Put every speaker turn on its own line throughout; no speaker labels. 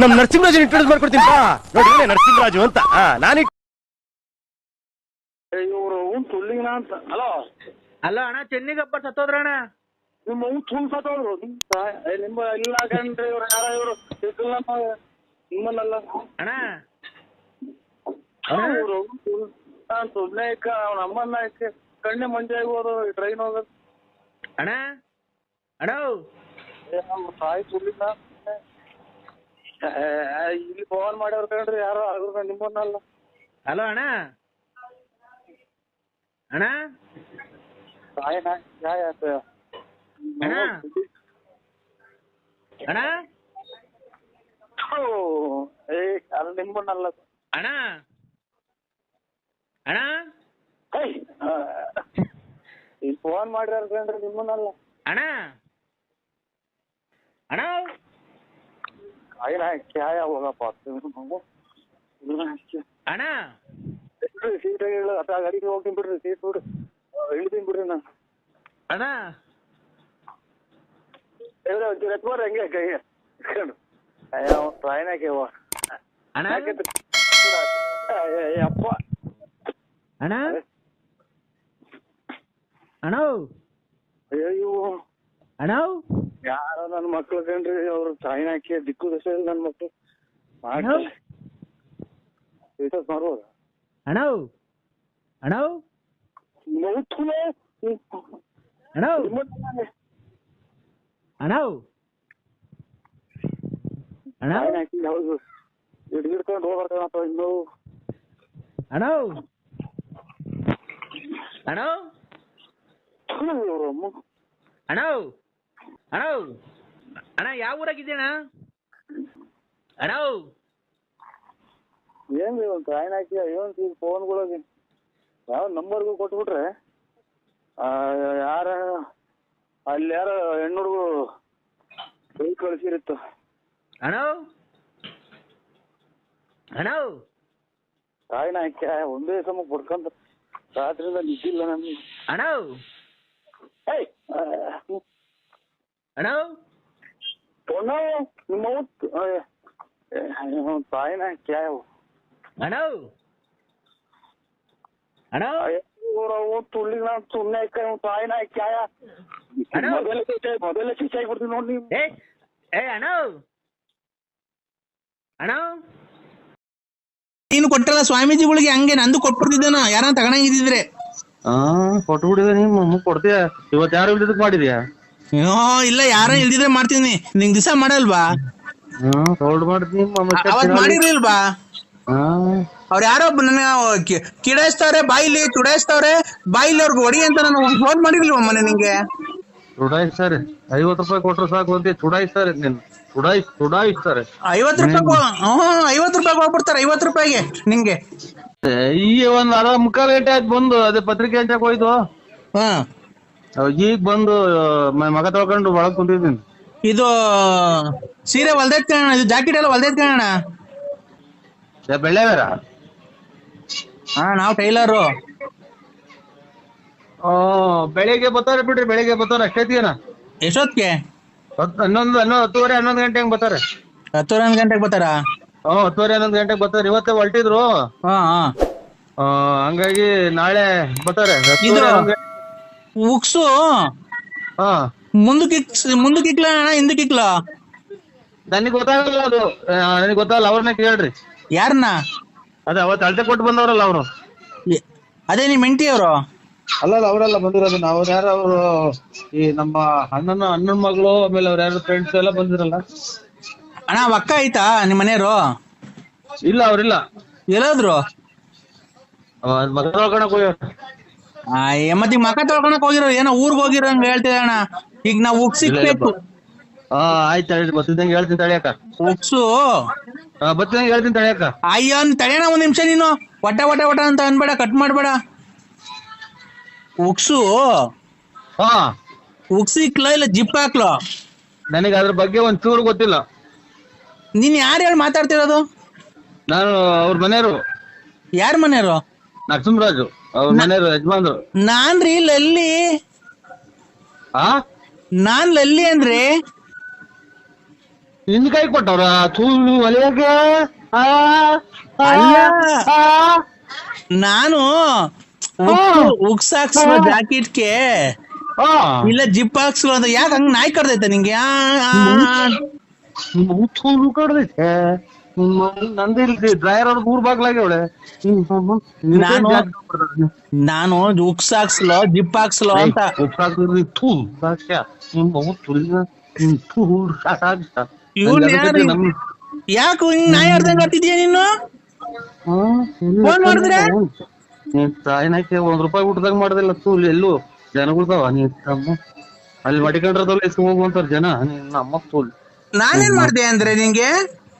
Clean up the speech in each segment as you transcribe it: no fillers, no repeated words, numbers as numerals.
ನಮ್ ನರಸಿಂಹರಾಜ್ ಇಂಟ್ರೊಡ್ಯೂಸ್ ಮಾಡ್ಕೊಡ್ತೀನಿ ನೋಡಿ ನರಸಿಂಹರಾಜು ಅಂತ ನಾನು
ಇವರು ತುಳ್ಳಿನ ಅಂತ. ಹಲೋ
ಹಲೋ ಅಣ್ಣ, ಚೆನ್ನಿಗಪ್ಪ ಸತ್ತೋದ್ರ ಅಣ್ಣ.
ನಿಮ್ಮ ತುಳ್ ಸತ್ತೋದ್ರು ನಿಮ್ಮ ಇಲ್ಲ ಕಣ್ರಿ. ಇವ್ರು ಯಾರ ಇವರು ನಿಮ್ಮನ್ನಲ್ಲ
ಅಣ್ಣ
ಇವರು ಸುಮ್ಮನೆ ಅವ್ನ ಅಮ್ಮನ್ನ ಕಣ್ಣೆ ಮಂಜೆ ಆಗೋದು ಟ್ರೈನ್ ಹೋಗೋದು.
ಅಣ್ಣ ಅಣ್ಣ
ತಾಯಿ ತುಳ್ಳಿನ ಇಲ್ಲಿ ಫೋನ್ ಮಾಡ್ಯಾರ ಕಣ್ರಿ ಯಾರೋ ಆಗ ನಿಮ್ಮನ್ನಲ್ಲ.
ಹಲೋ ಅಣ್ಣ ಅಣ್ಣ
ತಾಯಿನ
ಅಣ್ಣ ಅಣ್ಣ
ಅದು ನಿಮ್ಮನ್ನಲ್ಲ
ಅಣ್ಣ ಅಣ್ಣ
ಇಲ್ಲಿ ಫೋನ್ ಮಾಡ್ಯಾರ ಕಣ್ರಿ ನಿಮ್ಮನ್ನಲ್ಲ.
ಅಣ್ಣ ಅಣ್ಣ
ಕ್ಯಾಯ ಹೋಗಪ್ಪ
ಅಣ್ಣ
ಸೀಟ್ ಗಾಡಿಗೆ ಹೋಗ್ತೀನಿ ಬಿಡ್ರಿ. ಸೀಟ್ ಬಿಡ್ರಿ ಇಳಿತೀನಿ ಬಿಡ್ರಿ ನಾನು.
ಅಣ್ಣ
ಎತ್ಬಾರ ಹೆಂಗೆ ಕೈ ಟ್ರೈನಾಗೆ
ಅಣ್ಣ
ಅಪ್ಪ
ಅಣ್ಣ ಅಣ್ಣ
ಅಯ್ಯೋ
ಅಣ್ಣ
ಯಾರೋ ನನ್ನ ಮಕ್ಳು ಕಣ್ರಿ. ಅವ್ರು ಟ್ರೈನಾಕಿ ದಿಕ್ಕು ದಶ ಇಲ್ಲ ನನ್ನ ಮಕ್ಳು ಮಾಡ್ಬೋದು.
ಅಣ್ಣ ಅಣ್ಣ ಅಣ್ಣ ಅಣ್ಣ ಅಣ್ಣ
ಹೌದು ಹಿಡ್ಕೊಂಡು ಹೋಗ್ಬಾರ್ದ ಇನ್ನು.
ಅಣ್ಣ ಅಣ್ಣ ಅಣ್ಣ ಅಣ್ಣ ಅಣ್ಣ ಯಾವ ಊರಾಗಿದ್ದೀಯಣ್ಣ? ಅಣ್ಣ
ಏನ್ ಒಂದು ಟ್ರೈನ್ ಹಾಕಿ ಏನ್ ಫೋನ್ಗಳಿಗೆ ಯಾವ ನಂಬರ್ಗೂ ಕೊಟ್ಬಿಟ್ರೆ ಯಾರ ಅಲ್ಲಿ ಯಾರ ಹೆಣ್ಣುಡ್ಗು ಕೈ ಕಳಿಸಿರುತ್ತ.
ಅಣ್ಣ ಅಣ್ಣ
ಟ್ರೈನ್ ಹಾಕಿ ಒಂದೇ ಸಮ ಪಡ್ಕೊಂತ ರಾತ್ರಿಯಿಂದ ನಿದ್ದಿಲ್ಲ ನಮ್ಗೆ.
ಅಣ್ಣ ಅಣ್ಣ
ನಿಮ್ಮ ಟ್ರೈನ್ ಹಾಕಿ
ಅಣ್ಣ ಅಣ್ಣ
ತುಳ್ಳಿನ ಸುಮ್ಮನೆ ಟ್ರೈನ್ ಹಾಕಿ ಮೊದಲೇ ಶಿಕ್ಷೆ ಆಗ್ಬಿಡ್ತೀವಿ ನೋಡಿ ನೀವು.
ಏ ಅಣ್ಣ ಅಣ್ಣ
ನೀನು ಕೊಟ್ಟಲ್ಲ ಸ್ವಾಮೀಜಿಗಳಿಗೆ, ಹಂಗೆ ನಂದು ಕೊಟ್ಬಿಡ್ತಿದ್ದಾನ ಯಾರ ತಗೊಂಡಿದ್ರೆ.
ಕೊಟ್ಬಿಟ್ಟಿದೆ. ನೀವು ಕೊಡ್ತೀಯ ಇವತ್ತು ಯಾರು ಇಲ್ದಿದ್ದಕ್ ಮಾಡಿದ್ಯಾ?
ಇಲ್ಲ ಯಾರ ಇಲ್ದಿದ್ರೆ ಮಾಡ್ತೀನಿ. ನಿಂಗ್ ದಿವಸ ಮಾಡಲ್ವಾ?
ಹೋಲ್ಡ್ ಮಾಡ್ತೀನಿ.
ಅವತ್ ಮಾಡಿರ್ಲಿಲ್ವಾ? ಅವ್ರು ಯಾರೋ ನನ್ನ ಕಿಡಾಯಿಸ್ತವ್ರೆ, ಬಾಯಿಲಿ ಚುಡಾಯಿಸ್ತವ್ರೆ, ಬಾಯಿಲಿ ಅವ್ರಿಗೆ ಹೊಡಿ ಅಂತ ನಾನು ಫೋನ್ ಮಾಡಿರ್ಲಿಲ್ವ ಮೊನ್ನೆ ನಿಂಗೆ?
ಚುಡಾಯಿಸ್ತಾರೆ. 50 ರೂಪಾಯಿ ಕೊಟ್ರೆ ಸಾಕು ಅಂತ ಚುಡಾಯಿಸ್ತಾರೆ. ಚುಡಾಯಿಸ್ತಾರೆ.
50 ರೂಪಾಯಿ 50 ರೂಪಾಯಿಗೆ ಹೋಗ್ಬಿಡ್ತಾರೆ. 50 ರೂಪಾಯಿಗೆ ನಿಂಗೆ
ಈಗ ಒಂದ್ ಅರ್ಧ ಮುಕ್ಕಾಲು ಗಂಟೆ ಆಯ್ತು ಬಂದು. ಅದೇ ಪತ್ರಿಕೆ ಹಂಚಕ್ ಹೋಯ್ತು. ಈಗ ಬಂದು ಮಗ ತಗೊಂಡು ಒಳಗ್ ಕುಂತಿದ್ದೀನಿ.
ಇದು ಸೀರೆ ಹೊಲ್ದೈತ್ ಕಾಣ, ಇದು ಜಾಕೆಟ್ ಎಲ್ಲ ಹೊಲ್ದೈತ್ ಕಾಣ.
ಬೆಳ್ಳೆಗಾರ
ನಾವ್ ಟೈಲರು.
ಬೆಳಿಗ್ಗೆ ಬರ್ತಾರೆ ಬಿಡ್ರಿ. ಬೆಳಿಗ್ಗೆ ಬರ್ತಾರೆ ಅಷ್ಟೈತಿನ.
ಎಷ್ಟೊತ್ತಿಗೆ?
10:30 ಗಂಟೆ ಹಂಗ್ ಬರ್ತಾರೆ.
10 ಗಂಟೆಗೆ ಬರ್ತಾರ?
10:30 ಗಂಟೆಗೆ ಬರ್ತಾರೆ. ಇವತ್ತೇ ಹೊಲ್ಟಿದ್ರು. ಹಂಗಾಗಿ ನಾಳೆ ಬರ್ತಾರೆ.
ಉಕ್ಸು ಮುಂದಕ್ಕಿಕ್ಲ ಹಿಂದಕ್ಕಿಕ್ಲ?
ನನಗೆ ಗೊತ್ತಾಗಲ್ಲ ಅದು. ನನಗೆ ಗೊತ್ತಾಗಲ್ಲ. ಅವ್ರನ್ನ ಕೇಳ್ರಿ.
ಯಾರನ್ನ?
ಅದೇ ಅವತ್ತು ಅಳತೆ ಕೊಟ್ಟು ಬಂದವ್ರಲ್ಲ ಅವರು.
ಅದೇ ನಿಮ್ ಹೆಂಡತಿ ಅವರು?
ಅಲ್ಲ ಅವರೆಲ್ಲ ಬಂದಿರೋದು. ಅವ್ರು ಯಾರು ಅವರು ಈ ನಮ್ಮ ಅಣ್ಣನ ಮಗಳು, ಆಮೇಲೆ ಅವ್ರ ಯಾರು ಫ್ರೆಂಡ್ಸ್ ಎಲ್ಲ ಬಂದಿರಲ್ಲ.
ಅಣ್ಣ ಅಕ್ಕ ಆಯ್ತಾ ನಿಮ್ ಮನೆಯವರು?
ಇಲ್ಲ ಅವ್ರಿಲ್ಲ.
ಎಲ್ಲಾದ್ರು
ಮಗ ತೊಳ್ಕೊಳಕ್ ಹೋಗ್ಯಾರ.
ಮತ್ತೆ ಮಕ ತೊಳ್ಕೊಳಕ್ ಹೋಗಿರೋ ಏನೋ ಊರ್ಗ್ ಹೋಗಿರಂಗ ಹೇಳ್ತಿದ ಅಣ್ಣ. ಈಗ ನಾವ್ ಉಕ್ಸ್ ಸಿಕ್ಬೇಕು.
ಆಯ್ತು ಬರ್ತಿದ್ದಂಗೆ ಹೇಳ್ತೀನಿ ತಳಿಯಕ್ಕ.
ಉಕ್ಸು
ಬರ್ತಿದಂಗೆ ಹೇಳ್ತೀನಿ ತಳಿಯಕ್ಕ.
ಅಯ್ಯೋ ತಡೆಯಣ ಒಂದ್ ನಿಮಿಷ. ನೀನು ಒಟ ಅಂತ ಅನ್ಬೇಡ, ಕಟ್ ಮಾಡ್ಬೇಡ. ಉಕ್ಸು ಉಕ್ಸಿಕ್ಲ ಇಲ್ಲ ಜಿಪ್ ಹಾಕ್ಲೋ?
ನನಗೆ ಅದ್ರ ಬಗ್ಗೆ ಒಂದ್ ಚೂರು ಗೊತ್ತಿಲ್ಲ.
ನೀನ್ ಯಾರು ಹೇಳಿ ಮಾತಾಡ್ತಿರೋದು?
ನಾನು ಅವ್ರ ಮನೆಯವರು.
ಯಾರ ಮನೆಯವರು?
ನರಸಿಂಹರಾಜು ಅವ್ರ ಮನೆಯವರು, ಯಜಮಾನ್ರು.
ನಾನ್ರಿ ಲಲ್ಲಿ. ನಾನ್ ಲಲ್ಲಿ ಅಂದ್ರೆ
ಹಿಂದ್ಕಾಯಿ ಕೊಟ್ಟವ್ರ ತೂಳು ಒಲೆಯಾಗ
ಅಲ್ಲ. ನಾನು ಉಕ್ಸಾಕ್ಸ್ಲ ಜಾಕೆಟ್ಗೆ ಇಲ್ಲ ಜಿಪ್ ಹಾಕ್ಸ್ಲು ಅಂತ ಯಾಕೆ ಹಂಗ್ ನಾಯಿ ಕಡ್ದೈತೆ ನಿಂಗೆ?
ತೂಳು ಕಡ್ದೈತೆ ನಂದಿಲ್ರಿ ಡ್ರೈವರ್ ಅವ್ರ ಊರ್ ಬಾಗ್ಲಾಗ್ಯವಳೆ.
ನಾನು ಉಕ್ಸ್ ಹಾಕ್ಸ್ಲೋ ಜಿಪ್ ಹಾಕ್ಸ್ಲೋ ಅಂತ ಯಾಕೆ ಹಿಂಗ್ ನಾಯಿ ಆಡ್ದಂಗ್ ಆಡ್ತಿದ್ಯಾ ನೀನು? ಫೋನ್ ಮಾಡಿದ್ರೆ
ತಾಯಿನಾಕೆ ₹1 ಊಟದಾಗ ಮಾಡ್ದಿಲ್ಲ ತೂಲ್ ಎಲ್ಲೂ ಜನಗಳ್ದಾವ ನೀ ಅಲ್ಲಿ ಮಡಿಕೊಂಡ್ರದವ್ರು ಎಸ್ಕೊಂಡ್ ಹೋಗುವಂತಾರ ಜನ. ನಮ್ಮ ತೂಲ್
ನಾನೇನ್ ಮಾಡ್ದೆ ಅಂದ್ರೆ ನಿಂಗೆ?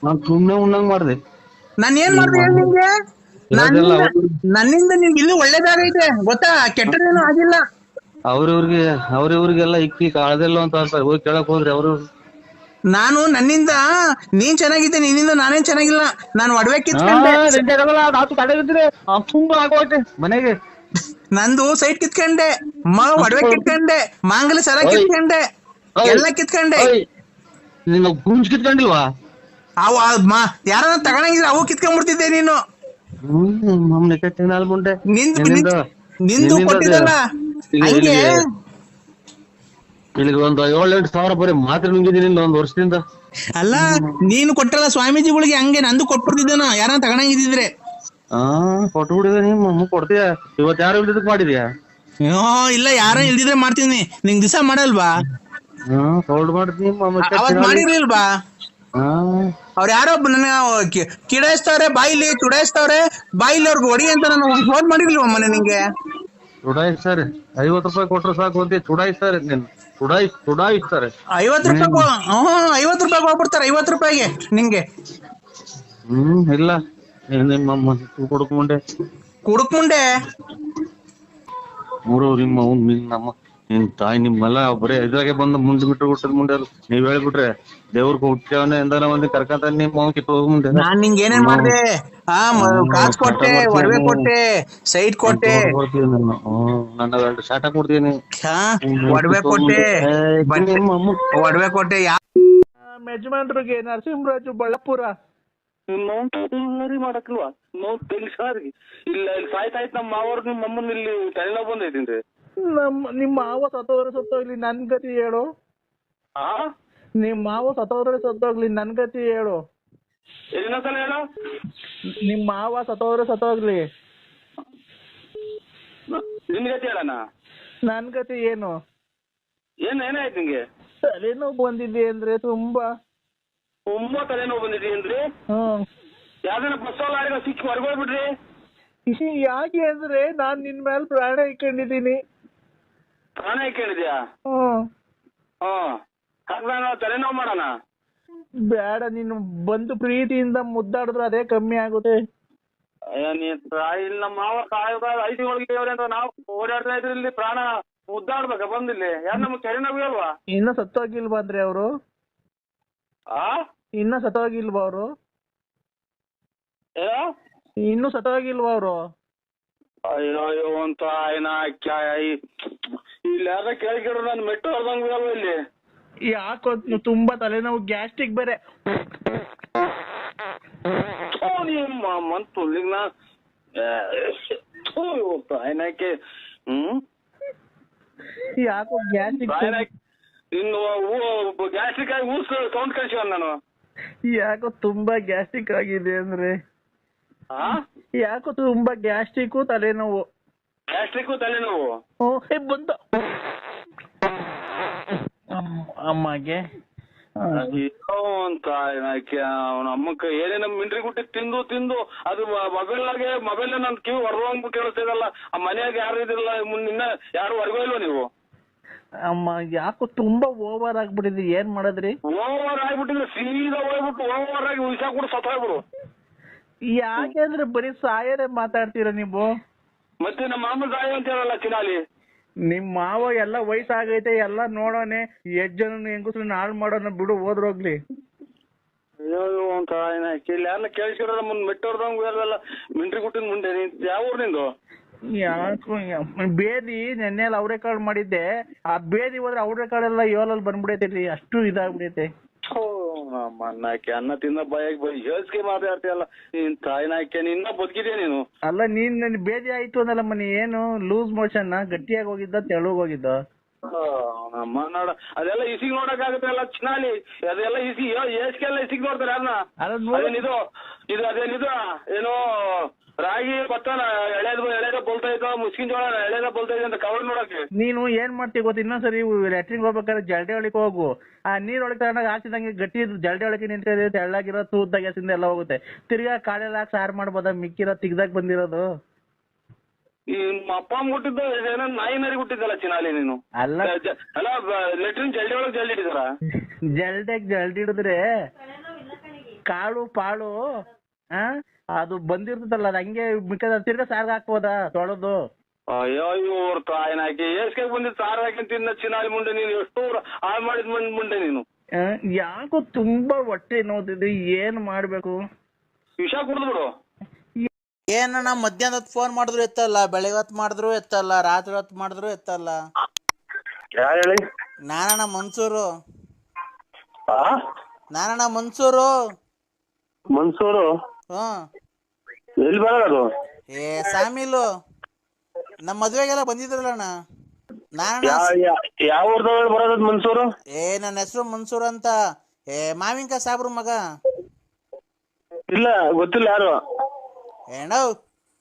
ನಾನ್ ಸುಮ್ನೆ ಉಣ್ಣಂಗ್ ಮಾಡ್ದೆ.
ನಾನ್ ಏನ್ ಮಾಡ್ದೆ ನಿಂಗೆ? ನನ್ನಿಂದ ನಿನ್ಗೆ ಇಲ್ಲಿ ಒಳ್ಳೇದಾಗೈತೆ ಗೊತ್ತಾ, ಕೆಟ್ಟದೇನು ಆಗಿಲ್ಲ.
ಅವ್ರಿವ್ರಿಗೆಲ್ಲ ಇಕ್ಕಿ ಕಾಳದೆಲ್ಲ ಅಂತ ಅಂತಾರೆ, ಹೋಗಿ ಕೇಳಕ್ ಹೋದ್ರಿ ಅವ್ರು.
ನಾನು ನನ್ನಿಂದ ನೀನ್ ಚೆನ್ನಾಗಿದ್ದೆ, ನಿನ್ನಿಂದ ನಾನೇನ್ ಚೆನ್ನಾಗಿಲ್ಲ. ನಾನು ಒಡವೆ ಕಿತ್ಕೊಂಡೆ,
ತುಂಬಾ ಆಗೋಯ್ತೆ ಮನೆಗೆ.
ನಂದು ಸೈಟ್ ಕಿತ್ಕೊಂಡೆ, ಒಡವೆ ಕಿತ್ಕೊಂಡೆ, ಮಾಂಗಲ್ಯ ಸರ ಕಿತ್ಕೊಂಡೆ, ಎಲ್ಲ ಕಿತ್ಕೊಂಡೆ.
ನಿನ್ನ ಗುಂಜ್ ಕಿತ್ಕೊಂಡಿಲ್ವಾ?
ಅವು ಯಾರನ್ನ ತಗೊಂಡಿದ್ರೆ ಅವು ಕಿತ್ಕೊಂಡ್ಬಿಡ್ತಿದ್ದೆ ನೀನು. ನಿಂದು ಕೊಟ್ಟಿದ್ದಲ್ಲ ಹಂಗೆ.
ಇಲ್ಲಿಗೆ ಒಂದು 7-8 ಸಾವಿರ ಬರೀ ಮಾತ್ರ ನುಂಗಿದ್ದೀನಿ 1 ವರ್ಷದಿಂದ.
ಅಲ್ಲ ನೀನು ಕೊಟ್ಟಲ್ಲ ಸ್ವಾಮೀಜಿಗಳಿಗೆ, ಹಂಗೆ ನಂದು ಕೊಟ್ಬಿಡ್ತಿದ್ದೇನೋ ಯಾರನ್ನ ತಗೊಂಡಿದ್ರೆ.
ಕೊಟ್ಬಿಡಿದೆ. ನಿಮ್ಮ ಕೊಡ್ತೀಯ ಇವತ್ತು ಯಾರು ಇಲ್ದಿದ್ದಕ್ ಮಾಡಿದ್ಯಾ?
ಇಲ್ಲ ಯಾರೋ ಇಲ್ದಿದ್ರೆ ಮಾಡ್ತೀನಿ. ನಿಂಗ್ ದಿವಸ ಮಾಡಲ್ವಾ?
ಸೌಲ್ಡ್ ಮಾಡ್ತೀನಿ.
ಅವತ್ ಮಾಡಿರ್ಲಿಲ್ವಾ? ಅವ್ರು ಯಾರೋ ನನ್ನ ಕಿಡಾಯಿಸ್ತವ್ರೆ, ಬಾಯಿಲಿ ಚುಡಾಯಿಸ್ತವ್ರೆ, ಬಾಯಿಲಿ ಅವ್ರಿಗೆ ಹೊಡಿ ಅಂತ ನಾನು ಫೋನ್ ಮಾಡಿರ್ಲಿಲ್ವ ಮೊನ್ನೆ ನಿಂಗೆ?
ಚುಡಾಯಿಸ್ತಾರೆ. ₹50 ಕೊಟ್ರೆ ಸಾಕು ಅಂತ ಚುಡಾಯಿಸ್ತಾರೆ. ಚುಡಾಯಿಸ್ತಾರೆ.
₹50 ಹೋಗ್ಬಿಡ್ತಾರೆ. ₹50 ನಿಂಗೆ
ಇಲ್ಲ ನಿಮ್ಮ ಕುಡುಕ್ಮುಂಡೆ ನಿಮ್ಮ ನಮ್ಮ ನಿನ್ ತಾಯಿ ನಿಮ್ಮೆಲ್ಲ ಬರೀ ಇದ್ರಾಗೆ ಬಂದು ಮುಂದೆ ಬಿಟ್ಟು ಹುಟ್ಟದ ಮುಂದೆ ನೀವ್ ಹೇಳ್ಬಿಟ್ರೆ ದೇವ್ರಿಗೆ ಹುಟ್ಟವನೇ ಎಂದಾರ ಮಂದಿ ಕರ್ಕಂತ ನಿಮ್ಮ ಕಿತ್ತು ಹೋಗ ಮುಂದೆ.
ನಾನ್ ನಿಂಗೆ ಏನೇನ್ ಮಾಡ್ದೆ? ಕಾಸು ಕೊಟ್ಟೆ, ಒಡವೆ ಕೊಟ್ಟೆ, ಸೈಟ್ ಕೊಟ್ಟೆ,
ನನ್ನ 2 ಶಾಟ ಕೊಡ್ತೀನಿ,
ಒಡವೆ ಕೊಟ್ಟೆ. ಯಜಮಾನ್ರಿಗೆ ನರಸಿಂಹರಾಜು ಬಳ್ಳಾಪುರ
ಮಾಡಕ್ಲ್ವಾ ನೋವು ತೆಗಿಸಾರಿ ಇಲ್ಲ ಇಲ್ಲಿ ಸಾಯ್ತಾಯ್ತು. ನಮ್ಮ ಮಾವರು ನಿಮ್ಮ ಅಮ್ಮನ ಇಲ್ಲಿ ತಲೆನೋವು ಬಂದೈತಿ.
ನಿಮ್ಮ ಮಾವ ಸತ್ತೋಗ್ಲಿ ನನ್ ಗತಿ ಹೇಳು. ನಿಮ್ ಮಾವ ಸತ್ತೋಗ್ಲಿ ನನ್ ಗತಿ ಹೇಳು.
ಇನ್ನೊಂದ್ಸಲ ಹೇಳು.
ನಿಮ್ ಮಾವ ಸತ್ತೋಗ್ಲಿ
ನಿನ್ ಗತಿ ಹೇಳಣ.
ನನ್ ಗತಿ ಏನು?
ಏನಾಯ್ತು ನಿಂಗೆ?
ತಲೆನೋವು ಬಂದಿದೆ ಅಂದ್ರೆ ತುಂಬಾ
ತಲೆನೋವು ಬಂದಿದೆ ಅಂದ್ರೆ ಯಾವ್ದನ ಬಸ್ ಗಾಡಿಗ ಸಿಕ್ಕಿ ಹೊರಗೋಗ್ಬಿಡ್ರಿ.
ಯಾಕೆ ಅಂದ್ರೆ ನಾನ್ ನಿನ್ ಮೇಲೆ ಪ್ರಾಣ ಇಟ್ಕೊಂಡಿದ್ದೀನಿ.
ಪ್ರಾಣ ಇಟ್ಕೊಂಡಿದ್ಯಾ? ತಲೆನೋವು ಮಾಡೋಣ.
ಬೇಡ, ನೀನು ಬಂದು ಪ್ರೀತಿಯಿಂದ ಮುದ್ದಾಡಿದ್ರೆ ಅದೇ ಕಮ್ಮಿ ಆಗುತ್ತೆ.
ಇಲ್ಲಿ ನಮ್ಮ ಮಾವ ಐಟಿ ಒಳಗೆ ಅಂತ ನಾವು ಓಡಾಡ್ತಾ ಇದ್ರಿ. ಇಲ್ಲಿ ಪ್ರಾಣ ಮುದ್ದಾಡ್ಬೇಕ ಬಂದಿಲ್ಲಿ? ಯಾರು ನಮ್ಗೆ ತಲೆನೋವು ಅಲ್ವಾ?
ಇನ್ನ ಸತ್ತೋಗಿಲ್ವಾ ಅಂದ್ರೆ ಅವರು? ಇನ್ನ ಸತ್ತೋಗಿಲ್ವಾ ಅವರು? ಇನ್ನು ಸತ್ತೋಗಿಲ್ವಾ ಅವರು?
ಅಯ್ಯೋ ಅಂತ ಇಲ್ಲಿ ಯಾರ ಕೇಳಿದ್ರು ನಾನು ಮೆಟ್ಟು ಹೊರದಂಗ ಇಲ್ಲಿ.
ಯಾಕೋ ತುಂಬಾ ತಲೆನೋವು, ಗ್ಯಾಸ್ಟ್ರಿಕ್ ಬೇರೆ.
ಮಂತುಲ್ಲಿಗ್ ನಾ ತಾಯಿನಾಕೆ
ಯಾಕೋ ಗ್ಯಾಸ್ಟ್ರಿಕ್
ಇನ್ನು ಗ್ಯಾಸ್ಟ್ರಿಕ್ ಆಗಿ ಊಸ್ ಸೌಂಡ್ ಕಳ್ಸಿವ ನಾನು.
ಯಾಕೋ ತುಂಬಾ ಗ್ಯಾಸ್ಟ್ರಿಕ್ ಆಗಿದೆ ಅಂದ್ರೆ? ಯಾಕೋ ತುಂಬಾ ಗ್ಯಾಸ್ಟ್ರಿಕ್ ತಲೆನೋವು. ಬಂದ ಅಮ್ಮಗೆ
ಅಂತ ಅವನ ಅಮ್ಮಕ್ಕ ಏನೇನ ಮಿಂಡ್ರಿ ಗುಟ್ಟಿ ತಿಂದು ಅದು ಮೊಬೈಲ್ ನನ್ ಕಿವಿ ಹೊರಗೋಂಗ್ ಕೇಳಿಸ್ತಿದಲ್ಲ. ಆ ಮನೆಯಾಗ ಯಾರು ಇದಿಲ್ಲ, ನಿನ್ನ ಯಾರು ಹೊರಗೋಲ್ವ ನೀವು?
ಅಮ್ಮ ಯಾಕೋ ತುಂಬಾ ಓವರ್ ಆಗ್ಬಿಟ್ಟಿದ್ರಿ, ಏನ್ ಮಾಡದ್ರಿ?
ಓವರ್ ಆಗ್ಬಿಟ್ಟಿದ್ರೆ ಸೀದಾ ಹೋಗ್ಬಿಟ್ಟು ಓವರ್ ಆಗಿ ಉಯ್ಸಾ ಕೂಡ ಸತ್ತೋಗ್ಬಿಡು.
ಯಾಕೆಂದ್ರೆ ಬರೀ ಸಾಯರೇ ಮಾತಾಡ್ತೀರ ನೀವು.
ಮತ್ತೆ ನಮ್ಮ ಮಾಮ ಸಾಯ ಅಂತ ಹೇಳಲ್ಲ ಚಿನಾಲಿ.
ನಿಮ್ ಮಾವ ಎಲ್ಲ ವಯಸ್ಸಾಗೈತೆ, ಎಲ್ಲ ನೋಡೋನೆ, ಜನ ಹೆಂಗಸ್ರು ಹಾಳು ಮಾಡೋಣ ಬಿಡು, ಹೋದ್ರೋಗ್ಲಿ.
ಅಯ್ಯೋ ಅಂತ ಇಲ್ಲಿ ಯಾರನ್ನ ಕೇಳಿಸಿರೋ ಮುಂದ್ ಮೆಟ್ಟೋರ್ದಂಗ ಎಲ್ಲ ಮಿಂಟ್ರಿ ಗುಟ್ಟಿನ ಮುಂದೆ. ಯಾವ ಊರ್ ನಿಂದು?
ಯಾಕೋ ಬೇದಿ ನೆನ್ನೆಲ್ಲ ಮಾಡಿದ್ದೆ. ಆ ಬೇದಿ ಹೋದ್ರೆ ಅವ್ರೆ ಕಾಳೆಲ್ಲ 7 ಬಂದ್ಬಿಡೈತೆ, ಅಷ್ಟು ಇದಾಗ್ಬಿಡೈತೆ.
ಮಣ್ಣಾಕಿ ಅನ್ನ ತಿನ್ನ ಬಾಯಾಗಿ ಹೇಳ್ಸ್ಕೆ ಮಾತಾಡ್ತೀಯಲ್ಲ ನೀನ್ ತಾಯಿನ ಹಾಕ್ಯ ನಿನ್ನ ಬದುಕಿದ್ಯಾ ನೀನು.
ಅಲ್ಲ ನೀನ್ ನನ್ ಬೇದಿ ಆಯ್ತು ಅಂದಲ್ಲಮ್ಮ, ನೀ ಏನು ಲೂಸ್ ಮೋಷನ್ ಗಟ್ಟಿಯಾಗಿ ಹೋಗಿದ್ದ ತೆಳುಗ್ ಹೋಗಿದ್ದ?
ನಮ್ಮ ನೋಡ ಅದೆಲ್ಲ ಇಸಿಗ್ ನೋಡಕ್ ಆಗುತ್ತೆ ಎಲ್ಲ ಚಿನಾಲಿ, ಅದೆಲ್ಲ ಇಸಿ ಏಸ್ಗೆಲ್ಲ ಇಸಿಗ್ ನೋಡ್ತಾರೆ ಯಾರನ್ನ? ಅದೇನಿದು ಇದು ಅದೇನಿದು ಏನೋ ರಾಗಿ ಭತ್ತನ ಎಳೆದ ಬೋಲ್ತಾ ಇದ್ದೋ, ಮುಸ್ಕಿನ್ ಜೋಳ ಎಳೆದ ಬೋಲ್ತಾ ಇದೆ ಅಂತ ಕವರ್ ನೋಡಕ್ಕೆ.
ನೀನು ಏನ್ ಮಾಡ್ತೀವಿ ಗೊತ್ತ, ಇನ್ನೊಂದ್ಸರಿ ಲ್ಯಾಟ್ರಿನ್ ಹೋಗ್ಬೇಕಾದ್ರೆ ಜಲ್ಡೆ ಒಳಗೆ ಹೋಗು. ಆ ನೀರ್ ಒಳಗೆ ತಗೊಂಡಾಗ ಹಾಕಿದಂಗೆ ಗಟ್ಟಿ ಜಲ್ಡೆ ಒಳಗೆ ನಿಂತಿದೆ, ತೆಳ್ಳಾಗಿರೋ ತೂದ್ದಾಗೆ ಸಿಂದ ಎಲ್ಲ ಹೋಗುತ್ತೆ. ತಿರ್ಗಾ ಕಾಳೆಲ್ಲ ಹಾಕಿ ಸಾರು ಮಾಡ್ಬೋದ, ಮಿಕ್ಕಿರೋ ತಿಗ್ದಾಗ ಬಂದಿರೋದು.
ಈ ಅಪ್ಪ ಮುಟ್ಟಿದ್ದು ಏನೋ ನಾಯಿ ನರಿ ಹುಟ್ಟಿದ್ದಲ್ಲ ಚಿನಾಲಿ ನೀನು.
ಅಲ್ಲ
ಅಲ್ಲ ಲೆಟ್ರಿನ್ ಜಲ್ಡಿ ಒಳಗೆ ಜಲ್ಡಿ ಹಿಡಿದಾರ?
ಜಲ್ಡಿ ಹಿಡಿದ್ರೆ ಕಾಳು ಪಾಳು ಅದು ಬಂದಿರ್ತದಲ್ಲ, ಅದು ಹಂಗೆ ಮಿಕ್ಕದ ತಿರ್ಗಾ ಸಾರ್ಗ ಹಾಕ್ಬೋದಾ ತೊಳೆದು?
ಅಯ್ಯೋ ಇವ್ರ ತಾಯಿನ ಹಾಕಿ ಏಸ್ಕೆ ಬಂದಿದ್ ಸಾರ್ ಹಾಕಿ ತಿನ್ನ ಚಿನಾಲಿ ಮುಂಡೆ ನೀನು. ಎಷ್ಟು ಹಾಳು ಮಾಡಿದ್ ಮುಂಡೆ ನೀನು.
ಯಾಕೋ ತುಂಬಾ ಹೊಟ್ಟೆ ನೋವ್ತಿದೆ, ಏನ್ ಮಾಡ್ಬೇಕು?
ವಿಷ ಕುಡ್ದು ಬಿಡು.
ಏನಣ್ಣ ಮಧ್ಯಾಹ್ನ ಹೊತ್ತು ಫೋನ್ ಮಾಡಿದ್ರು ಎತ್ತಲ್ಲ, ಬೆಳಗ್ಗೆ ಹೊತ್ತು ಮಾಡಿದ್ರು ಎತ್ತಲ್ಲ, ರಾತ್ರಿ ಹೊತ್ತು ಮಾಡಿದ್ರು ಎತ್ತಲ್ಲ.
ಯಾರು ಹೇಳಿ?
ನಾನಣ್ಣ ಮನ್ಸೂರು. ನಾನಣ್ಣ ಮನ್ಸೂರು.
ಮನ್ಸೂರು? ಎಲ್ಲಿ ಬರೋದು?
ಸಾಮಿಲು ನಮ್ಮ ಮದ್ವೆಗೆಲ್ಲ ಬಂದಿದ್ರಲ್ಲಣ್ಣ.
ಯಾವ ಊರ್ದಾಗ ಬರೋದ್ ಮನ್ಸೂರು?
ನನ್ನ ಹೆಸರು ಮನ್ಸೂರ್ ಅಂತ. ಮಾವಿನಕಾಯಿ ಸಾಬ್ರು ಮಗ.
ಇಲ್ಲ ಗೊತ್ತಿಲ್ಲ ಯಾರು.
ಏನವ್